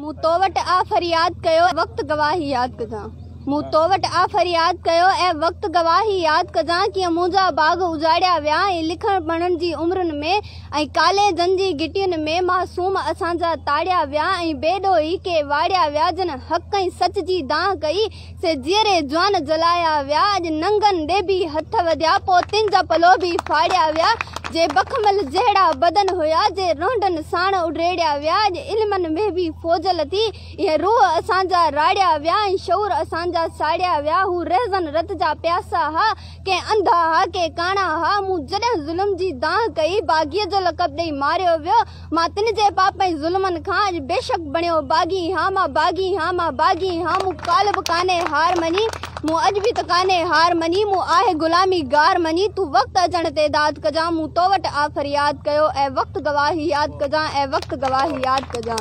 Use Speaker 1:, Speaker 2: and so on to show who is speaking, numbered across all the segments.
Speaker 1: मूं तो वटि आ फरियाद कयो वक्त गवाही याद कजां। मूं तो वटि आ फरियाद कयो ऐं वक्त गवाही याद कजां कीअं मुंहिंजा बाग उजाड़िया विया ऐं लिखण पढ़ण जी उम्रनि में ऐं कालेजनि जी गिटियुनि में मासूम असांजा ताड़िया विया ऐं बेॾोही के वाड़िया विया जन हक़ ऐं सच जी दांह कई से जीअरे जवान जलाया विया अॼु नंगनि ॾे बि हथ वधिया पोतिन जा पलो बि फाड़िया विया जे बखमल जहिड़ा बदन हुया जे रोंडनि साण उॾेड़िया विया अॼु इल्मनि में बि फौजल थी इहे रूह असांजा राड़िया विया ऐं शौर असांजा साड़िया विया हू रहज़न रत जा प्यासा हा के अंधा हा के काणा हा मूं जॾहिं ज़ुल्म जी दांह कई बाग़ीअ जो लक़ब ॾेई मारियो वियो मां तिन जे पाप ऐं ज़ुल्मनि खां अॼु बेशक बणियो बाग़ी हा मां बाग़ी हा मां बाग़ी हा मूं काल बि कान्हे हार मञी मूं अॼु बि त कान्हे हार मञी मूं आहे ग़ुलामी गार मञी तूं वक़्तु अचण ते दाद कजां मूं तो वटि आ फरियाद कयो ऐं वक़्तु गवाही याद कजां ऐं वक़्तु गवाही याद कजां।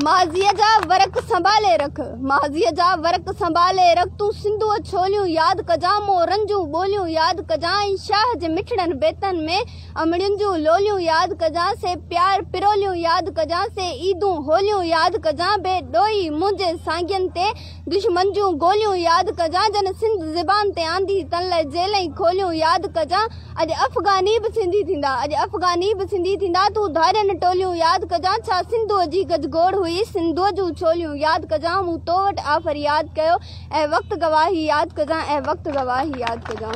Speaker 1: माज़ीअ जा वरक संभाले रख माज़ीअ जा वरक संभाले रख तूं सिंधुअ छोलियूं याद कजां मो रंजूं ॿोलियूं याद कजां ऐं शाह जे मिठड़नि बेतनि में अमड़ियुनि जूं लोलियूं याद कजां से प्यार पिरोलियूं याद कजां से ईदूं होलियूं याद कजां बेॾोही मुंहिंजे साॻियनि ते दुश्मन जूं गोलियूं याद कजां जन सिंध ज़बान ते आंदी तन लाइ जेलई खोलियूं याद कजां अॼु अफ़गानी बि सिंधी थींदा अॼु अफ़गानी बि सिंधी थींदा तूं धारियनि टोलियूं याद कजां छा सिंधुअ जी गजगोड़ हुई सिंधुअ जूं छोलियूं याद कजां मूं तो वटि आ फरियाद कयो ऐं वक़्तु गवाही याद कजां ऐं वक़्तु गवाही याद कजां।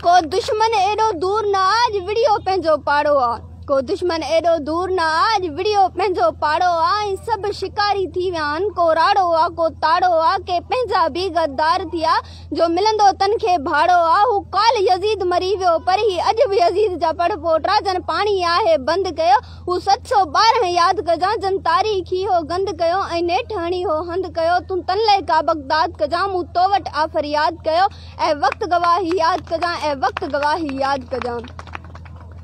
Speaker 1: को दुश्मन एॾो दूर न आ अॼु विड़ियो पंहिंजो पाड़ो आ को दुश्मन एॾो दूर न आ अॼु विड़ियो पंहिंजो पाड़ो आ ऐं सभु शिकारी थी विया आहिनि को राड़ो आ को ताड़ो आ के पंहिंजा बि गद्दार थिया जो मिलंदो तन खे भाड़ो आ हू काल यज़ीद मरी वियो पर ही अॼु बि यज़ीद जा पड़ पोटा जन पाणी आहे बंदि कयो हू 712 यादि कजां जन तारीख़ी हो गंद कयो ऐं नेठि हणी हो हंधि कयो तूं तन लाइ का बगदाद कजां मूं तो वटि आ फरियाद कयो ऐं वक़्तु गवाही याद कजां ऐं वक़्तु गवाही याद कजां।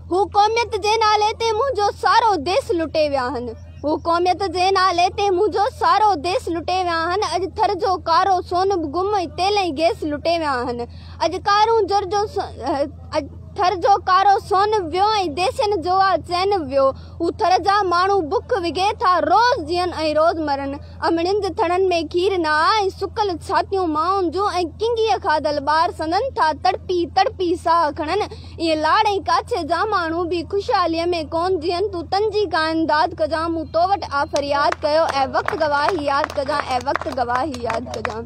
Speaker 1: हू क़ौमियत जे नाले ते मुंहिंजो सारो देश लुटे विया आहिनि हू क़ौमियत जे नाले ते मुंहिंजो सारो देश लुटे विया आहिनि अॼु थर जो कारो सोन बि गुम ऐं तेल ऐं गैस लुटे विया आहिनि अॼु कारूं जर जो थर जो कारो सोन वियो ऐं देसनि जो आ चैन वियो हू थर जा माण्हू बुख विघे था रोज़ जीअनि ऐं रोज़ मरनि अमड़ियुनि जे थड़नि में खीर न आ ऐं सुकल छातियूं माउनि जूं ऐं किंगीअ खाधल ॿार सननि था तड़पी तड़पी साह खणनि इहे लाड़ ऐं काछे जा माण्हू बि ख़ुशहालीअ में कोन जीअनि तूं तंजी का इमदाद कजां मूं तो वटि आ फरियाद कयो ऐं वक़्तु गवाही याद कजां ऐं वक़्तु गवाही याद कजां।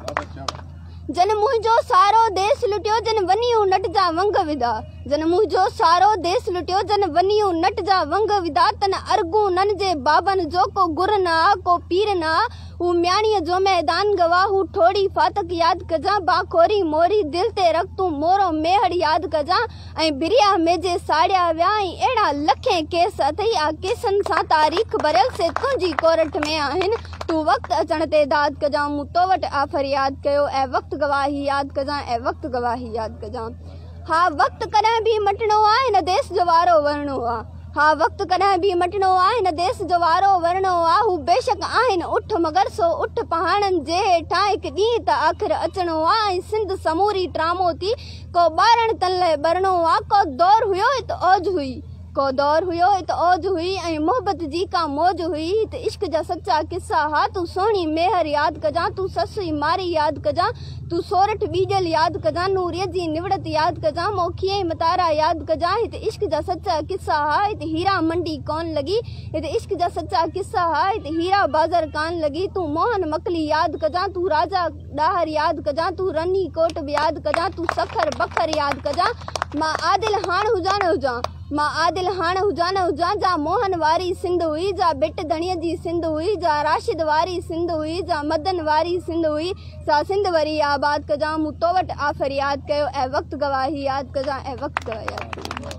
Speaker 1: जन मुंहिंजो सारो देश लुटियो जन वनियूं नट जा वंग विधा जन मुंहिंजो सारो देश लुटियो जन वनियूं नट जा वंग विधा तन अर्गूं नन जे बाबनि जो को गुर न आ को पीर न आ हू म्याणीअ जो मैदान गवाह हू ठोड़ी फातक याद कजां बाखोरी मोरी दिल ते रख तूं मोरो मेहड़ याद कजां ऐं बिरिया मेजे साड़िया विया ऐं अहिड़ा लखे केस अथई आ केसनि सां तारीख़ भरियल से तुंहिंजी कोरठ में आहिनि तूं वक़्तु अचण ते दाद कजां मूं तो वटि आ फरियाद कयो ऐं वक़्तु गवाही याद कजां ऐं वक़्तु गवाही याद कजां। हा वक़्तु कॾहिं बि मटणो आहे हिन देश जो वारो वरणो आहे हा वक़्तु कॾहिं बि मटणो आहे हिन देश जो वारो वरणो आहे हू बेशक आहिनि उठ मगर सो उठ पहाड़नि जे हेठां हिकु ॾींहुं त आख़िर अचणो आहे ऐं सिंध समूरी ट्रामो थी को ॿारनि तन लाइ ॿरणो आहे को दौर हुयो त औज हुई को दौर हुयो त औज हुई ऐं मोहबत जी का मौज हुई त इश्क जा सचा किस्सा हा तूं सोणी मेहर याद कजां तूं ससुई मारी याद कजां तूं सोरठ बीजल याद कजां नूरीअ जी निवड़त याद कजां मोखीअ मतारा याद कजां हिते इश्क जा सचा किस्सा हा हिते हीरा मंडी कोन लॻी हिते इश्क जा सचा किस्सा हा हिते हीरा बाज़ार कान लॻी तूं मोहन मकली याद कजां तूं राजा ॾाहर याद कजां तूं रनी कोट बि याद कजां तूं सखर बखर याद कजां मां आदिल हाण हुजां न हुजां मां आदिल हाण हुजां न हुजां जा मोहन वारी सिंध हुई जा बिट धणीअ जी सिंध हुई जा राशिद वारी सिंध हुई जा मदन वारी सिंध हुई सा सिंध वरी आबाद कजां मूं तो वटि आ फरियाद कयो ऐं वक़्तु गवाही याद कजां ऐं वक़्तु गवाही याद कजां।